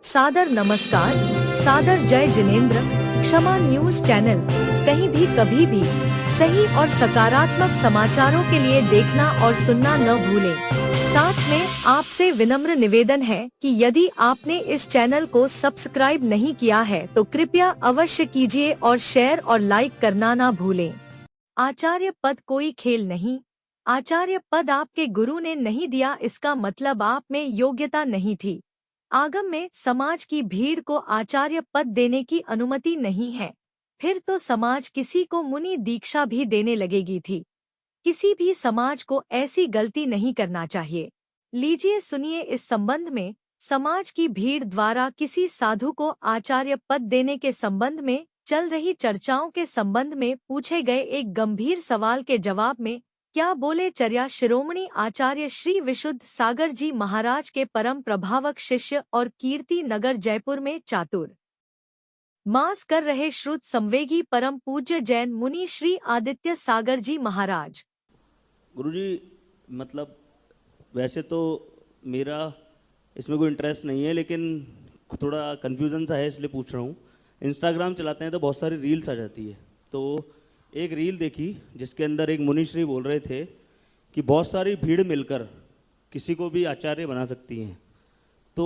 सादर नमस्कार, सादर जय जिनेंद्र। क्षमा न्यूज चैनल कहीं भी कभी भी सही और सकारात्मक समाचारों के लिए देखना और सुनना न भूलें। साथ में आपसे विनम्र निवेदन है कि यदि आपने इस चैनल को सब्सक्राइब नहीं किया है तो कृपया अवश्य कीजिए और शेयर और लाइक करना ना भूलें। आचार्य पद कोई खेल नहीं। आचार्य पद आपके गुरु ने नहीं दिया, इसका मतलब आप में योग्यता नहीं थी। आगम में समाज की भीड़ को आचार्य पद देने की अनुमति नहीं है। फिर तो समाज किसी को मुनि दीक्षा भी देने लगेगी थी। किसी भी समाज को ऐसी गलती नहीं करना चाहिए। लीजिए सुनिए, इस संबंध में समाज की भीड़ द्वारा किसी साधु को आचार्य पद देने के संबंध में चल रही चर्चाओं के संबंध में पूछे गए एक गंभीर सवाल के जवाब में क्या बोले चर्या शिरोमणि आचार्य श्री विशुद्ध सागर जी महाराज के परम प्रभावक शिष्य और कीर्ति नगर जयपुर में चातुर मास कर रहे श्रुत संवेगी परम पूज्य जैन मुनि श्री आदित्य सागर जी महाराज। गुरुजी, मतलब वैसे तो मेरा इसमें कोई इंटरेस्ट नहीं है, लेकिन थोड़ा कन्फ्यूज़न सा है इसलिए पूछ रहा हूँ। इंस्टाग्राम चलाते हैं तो बहुत सारी रील्स आ जाती है, तो एक रील देखी जिसके अंदर एक मुनिश्री बोल रहे थे कि बहुत सारी भीड़ मिलकर किसी को भी आचार्य बना सकती हैं। तो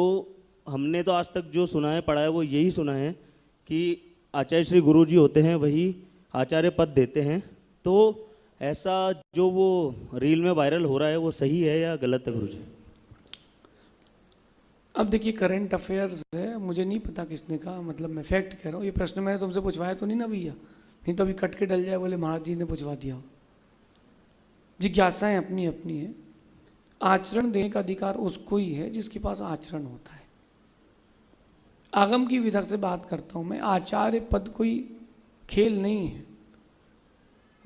हमने तो आज तक जो सुना है, पढ़ा है, वो यही सुना है कि आचार्य श्री गुरु जी होते हैं वही आचार्य पद देते हैं। तो ऐसा जो वो रील में वायरल हो रहा है वो सही है या गलत है गुरुजी? अब देखिए, करंट अफेयर्स है, मुझे नहीं पता किसने कहा, मतलब मैं फैक्ट कह रहा हूँ। ये प्रश्न मैंने तुमसे पूछवाया तो नहीं ना भैया, नहीं तो अभी कट के डल जाए बोले महाराज जी ने पूछवा दिया। जिज्ञासाएं अपनी अपनी है। आचरण देने का अधिकार उसको ही है जिसके पास आचरण होता है। आगम की विधा से बात करता हूं मैं। आचार्य पद कोई खेल नहीं है।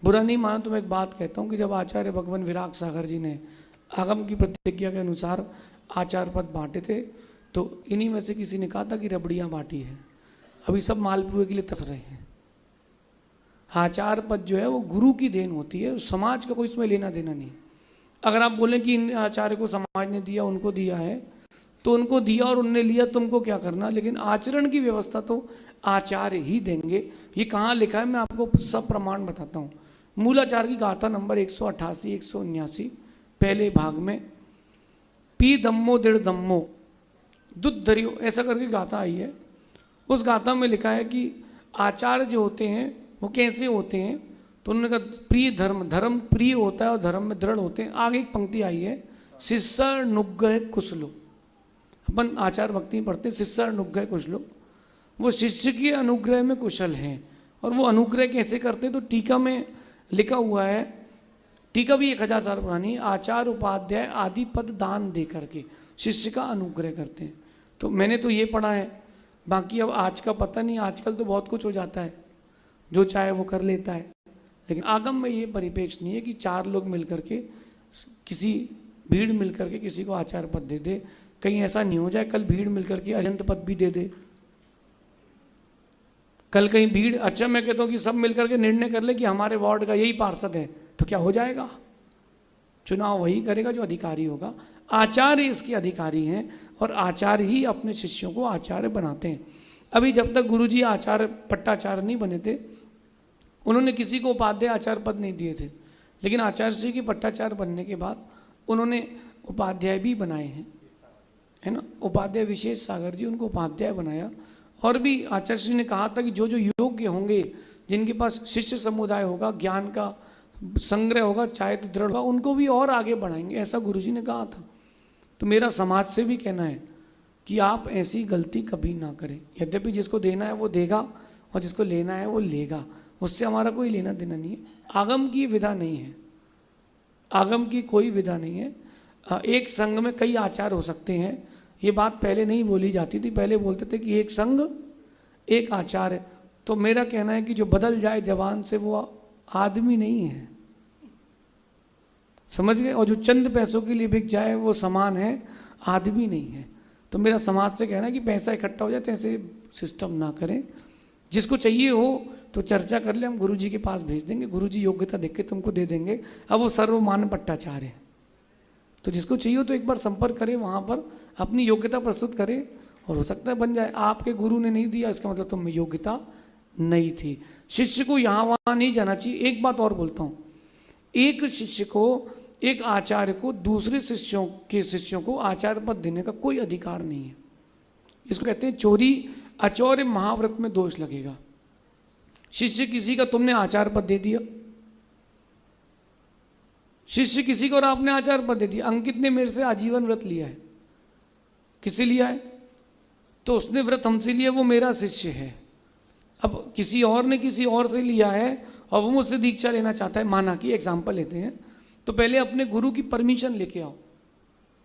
बुरा नहीं मानो तो मैं एक बात कहता हूं कि जब आचार्य भगवान विराग सागर जी ने आगम की प्रतिज्ञा के अनुसार आचार्य पद बांटे थे तो इन्हीं में से किसी ने कहा था कि रबड़ियां बांटी है, अभी सब मालपुए के लिए तस रहे हैं। आचार्य पद जो है वो गुरु की देन होती है, समाज का कोई इसमें लेना देना नहीं। अगर आप बोलें कि इन आचार्य को समाज ने दिया, उनको दिया है, तो उनको दिया और उनने लिया, तुमको क्या करना। लेकिन आचरण की व्यवस्था तो आचार्य ही देंगे। ये कहाँ लिखा है मैं आपको सब प्रमाण बताता हूँ। मूलाचार की गाथा नंबर 188 179 पहले भाग में पी धम्मो दृढ़ धम्मो दुध धरियो ऐसा करके गाथा आई है। उस गाथा में लिखा है कि आचार्य जो होते हैं वो कैसे होते हैं, तो उन्होंने कहा प्रिय धर्म, धर्म प्रिय होता है और धर्म में दृढ़ होते हैं। आगे एक पंक्ति आई है, शिष्य नुग्गह कुशलो। अपन आचार भक्ति में पढ़ते हैं शिष्य नुग्गह कुशलो। वो शिष्य के अनुग्रह में कुशल हैं। और वो अनुग्रह कैसे करते हैं तो टीका में लिखा हुआ है, टीका भी 1000 साल पुरानी, आचार्य उपाध्याय आदि पद दान दे करके शिष्य का अनुग्रह करते हैं। तो मैंने तो ये पढ़ा है, बाकी अब आज का पता नहीं। आजकल तो बहुत कुछ हो जाता है, जो चाहे वो कर लेता है। लेकिन आगम में ये परिपेक्ष नहीं है कि 4 लोग मिलकर के, किसी भीड़ मिलकर के किसी को आचार्य पद दे दे। कहीं ऐसा नहीं हो जाए कल भीड़ मिलकर के अरिहंत पद भी दे दे। कल कहीं भीड़, अच्छा मैं कहता हूँ कि सब मिलकर के निर्णय कर ले कि हमारे वार्ड का यही पार्षद है, तो क्या हो जाएगा? चुनाव वही करेगा जो अधिकारी होगा। आचार्य इसके अधिकारी हैं और आचार्य ही अपने शिष्यों को आचार्य बनाते हैं। अभी जब तक गुरुजी आचार्य पट्टाचार्य नहीं बने थे, उन्होंने किसी को उपाध्याय आचार्य पद नहीं दिए थे। लेकिन आचार्य श्री के पट्टाचार्य बनने के बाद उन्होंने उपाध्याय भी बनाए हैं, है ना। उपाध्याय विशेष सागर जी, उनको उपाध्याय बनाया। और भी आचार्य श्री ने कहा था कि जो जो योग्य होंगे, जिनके पास शिष्य समुदाय होगा, ज्ञान का संग्रह होगा, चारित्र दृढ़ होगा, उनको भी और आगे बढ़ाएंगे, ऐसा गुरुजी ने कहा था। तो मेरा समाज से भी कहना है कि आप ऐसी गलती कभी ना करें। यद्यपि जिसको देना है वो देगा और जिसको लेना है वो लेगा, उससे हमारा कोई लेना देना नहीं है। आगम की विधा नहीं है, आगम की कोई विधा नहीं है। एक संघ में कई आचार्य हो सकते हैं, ये बात पहले नहीं बोली जाती थी। पहले बोलते थे कि एक संघ एक आचार्य। तो मेरा कहना है कि जो बदल जाए जवान से वो आदमी नहीं है, समझ गए। और जो चंद पैसों के लिए बिक जाए वो समान है, आदमी नहीं है। तो मेरा समाज से कहना है कि पैसा इकट्ठा हो जाए तो ऐसे सिस्टम ना करें। जिसको चाहिए हो तो चर्चा कर ले, हम गुरुजी के पास भेज देंगे, गुरुजी योग्यता देख के तुमको दे देंगे। अब वो सर्वमान्य पट्टाचार्य है, तो जिसको चाहिए हो तो एक बार संपर्क करें, वहाँ पर अपनी योग्यता प्रस्तुत करें और हो सकता है बन जाए। आपके गुरु ने नहीं दिया इसका मतलब तुम में योग्यता नहीं थी। शिष्य को यहाँ वहाँ नहीं जाना चाहिए। एक बात और बोलता हूँ, एक शिष्य को, एक आचार्य को दूसरे शिष्यों को आचार्य पद देने का कोई अधिकार नहीं है। इसको कहते हैं चोरी अचौर्य महाव्रत में दोष लगेगा। शिष्य किसी का तुमने आचार्य पद दे दिया, शिष्य किसी को और आपने आचार्य पद दे दिया। अंकित ने मेरे से आजीवन व्रत लिया है, किसे लिया है? तो उसने व्रत हमसे लिया, वो मेरा शिष्य है। अब किसी और ने किसी और से लिया है और वो मुझसे दीक्षा लेना चाहता है, माना कि एग्जाम्पल लेते हैं, तो पहले अपने गुरु की परमिशन लेके आओ,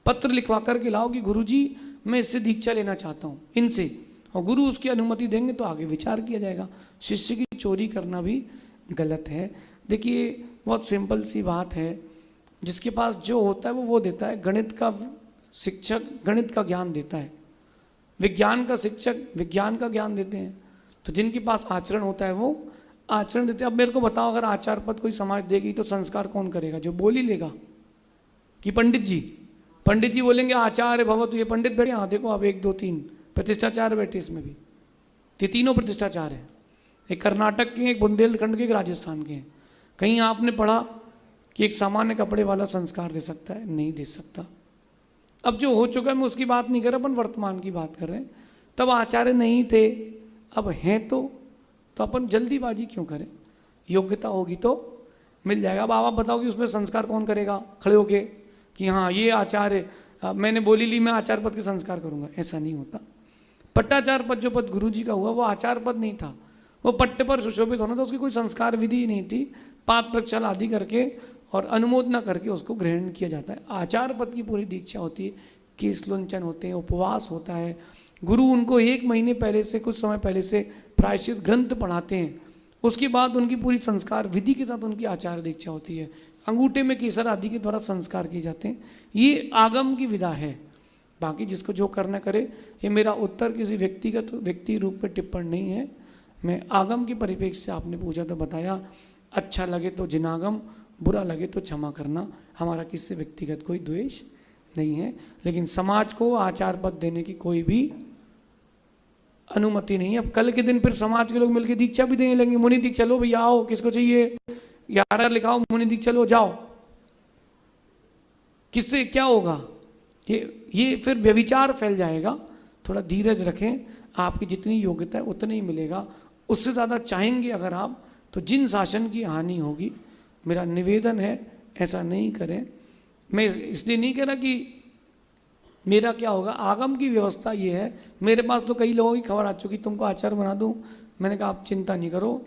पत्र लिखवा करके लाओ कि गुरु जी मैं इससे दीक्षा लेना चाहता हूँ इनसे, और गुरु उसकी अनुमति देंगे तो आगे विचार किया जाएगा। शिष्य की चोरी करना भी गलत है। देखिए बहुत सिंपल सी बात है, जिसके पास जो होता है वो देता है। गणित का शिक्षक गणित का ज्ञान देता है, विज्ञान का शिक्षक विज्ञान का ज्ञान देते हैं, तो जिनके पास आचरण होता है वो आचरण देते हैं। अब मेरे को बताओ, अगर आचार पद कोई समाज देगी तो संस्कार कौन करेगा? जो बोल ही लेगा कि पंडित जी? पंडित जी बोलेंगे आचार्य भव, तो ये पंडित बैठे, हाँ देखो अब 1 2 3 प्रतिष्ठाचार बैठे, इसमें भी ये तीनों प्रतिष्ठाचार है। एक कर्नाटक के, एक बुंदेलखंड के, एक राजस्थान के हैं। कहीं आपने पढ़ा कि एक सामान्य कपड़े वाला संस्कार दे सकता है? नहीं दे सकता। अब जो हो चुका है मैं उसकी बात नहीं कर रहा, अपन वर्तमान की बात कर रहे हैं। तब आचार्य नहीं थे, अब हैं तो अपन जल्दीबाजी क्यों करें? योग्यता होगी तो मिल जाएगा। अब आप बताओ कि उसमें संस्कार कौन करेगा खड़े होके कि हाँ ये आचार्य, मैंने बोली ली मैं आचार्य पद के संस्कार करूंगा? ऐसा नहीं होता। पट्टाचार पद, जो पद गुरु जी का हुआ, वो आचार्य पद नहीं था, वो पट्टे पर सुशोभित होना था। उसकी कोई संस्कार विधि ही नहीं थी। पात प्रक्षाल आदि करके और अनुमोदना करके उसको ग्रहण किया जाता है। आचार्य पद की पूरी दीक्षा होती है, केस लोंचन होते हैं, उपवास होता है। गुरु उनको 1 महीने पहले से, कुछ समय पहले से प्रायश्चित ग्रंथ पढ़ाते हैं। उसके बाद उनकी पूरी संस्कार विधि के साथ उनकी आचार्य दीक्षा होती है। अंगूठे में केसर आदि के द्वारा संस्कार किए जाते हैं। ये आगम की विधा है। बाकी जिसको जो करना करे। ये मेरा उत्तर किसी व्यक्तिगत व्यक्ति रूप में टिप्पण नहीं है। मैं आगम की परिप्रेक्ष्य से आपने पूछा तो बताया। अच्छा लगे तो जिनागम, बुरा लगे तो क्षमा करना। हमारा किससे व्यक्तिगत कोई द्वेष नहीं है, लेकिन समाज को आचार पद देने की कोई भी अनुमति नहीं है। अब कल के दिन फिर समाज के लोग मिलकर दीक्षा भी देने लगेंगे। मुनि दीक्षा लो भैया, आओ, किसको चाहिए 11 लिखाओ, मुनि दीक्षा लो, जाओ। किससे क्या होगा? ये फिर व्यभिचार फैल जाएगा। थोड़ा धीरज रखें, आपकी जितनी योग्यता है उतनी ही मिलेगा। उससे ज़्यादा चाहेंगे अगर आप, तो जिन शासन की हानि होगी, मेरा निवेदन है ऐसा नहीं करें। मैं इसलिए नहीं कह रहा कि मेरा क्या होगा। आगम की व्यवस्था ये है। मेरे पास तो कई लोगों की खबर आ चुकी, तुमको आचार्य बना दूं। मैंने कहा आप चिंता नहीं करो,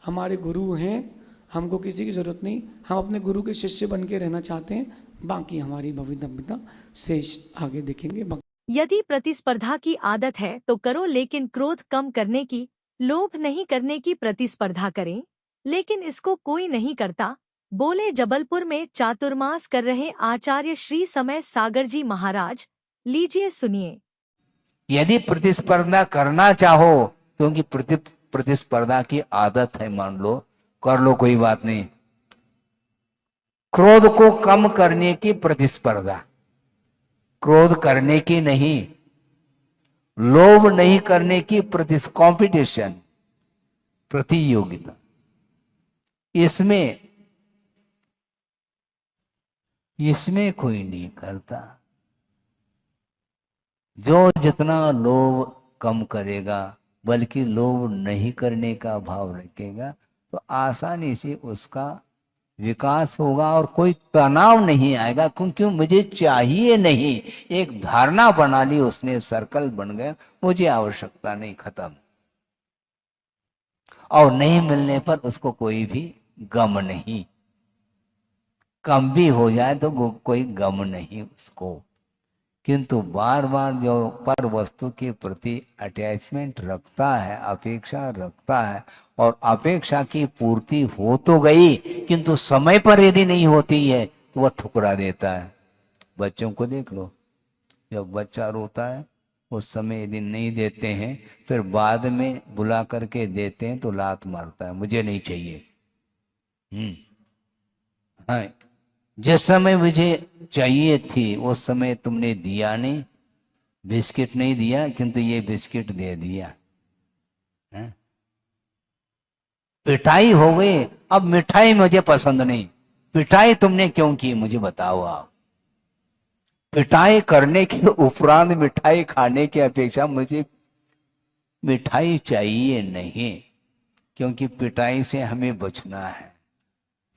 हमारे गुरु हैं, हमको किसी की ज़रूरत नहीं। हम अपने गुरु के शिष्य बन के रहना चाहते हैं। बाकी हमारी भविष्य शेष आगे देखेंगे। यदि प्रतिस्पर्धा की आदत है तो करो, लेकिन क्रोध कम करने की, लोभ नहीं करने की प्रतिस्पर्धा करें, लेकिन इसको कोई नहीं करता, बोले जबलपुर में चातुर्मास कर रहे आचार्य श्री समय सागर जी महाराज। लीजिए सुनिए। यदि प्रतिस्पर्धा करना चाहो, क्योंकि प्रतिस्पर्धा की आदत है, मान लो कर लो, कोई बात नहीं। क्रोध को कम करने की प्रतिस्पर्धा, क्रोध करने की नहीं, लोभ नहीं करने की कंपटीशन, प्रतियोगिता, इसमें कोई नहीं करता। जो जितना लोभ कम करेगा, बल्कि लोभ नहीं करने का भाव रखेगा, तो आसानी से उसका विकास होगा और कोई तनाव नहीं आएगा। क्योंकि मुझे चाहिए नहीं, एक धारणा बना ली उसने, सर्कल बन गया, मुझे आवश्यकता नहीं, खत्म। और नहीं मिलने पर उसको कोई भी गम नहीं, कम भी हो जाए तो कोई गम नहीं उसको। किंतु बार बार जो पर वस्तु के प्रति अटैचमेंट रखता है, अपेक्षा रखता है, और अपेक्षा की पूर्ति हो तो गई, किंतु समय पर यदि नहीं होती है तो वह ठुकरा देता है। बच्चों को देख लो, जब बच्चा रोता है उस समय यदि नहीं देते हैं, फिर बाद में बुला करके देते हैं तो लात मारता है, मुझे नहीं चाहिए। हाँ, जिस समय मुझे चाहिए थी उस समय तुमने दिया नहीं, बिस्किट नहीं दिया किंतु ये बिस्किट दे दिया है? पिटाई हो गई। अब मिठाई मुझे पसंद नहीं। पिटाई तुमने क्यों की मुझे बताओ आप। पिटाई करने के उपरांत मिठाई खाने की अपेक्षा मुझे मिठाई चाहिए नहीं, क्योंकि पिटाई से हमें बचना है।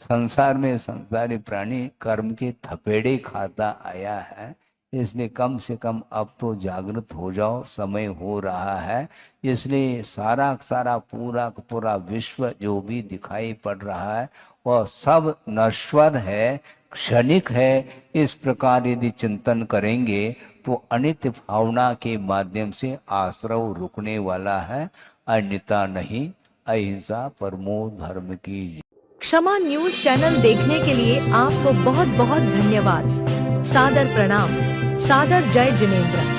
संसार में संसारी प्राणी कर्म के थपेड़े खाता आया है, इसलिए कम से कम अब तो जागृत हो जाओ, समय हो रहा है। इसलिए सारा सारा पूरा पूरा विश्व जो भी दिखाई पड़ रहा है वह सब नश्वर है, क्षणिक है। इस प्रकार यदि चिंतन करेंगे तो अनित्य भावना के माध्यम से आश्रव रुकने वाला है, अन्यथा नहीं। अहिंसा परमो धर्म की। क्षमा न्यूज चैनल देखने के लिए आपको बहुत बहुत धन्यवाद। सादर प्रणाम। सादर जय जिनेंद्र।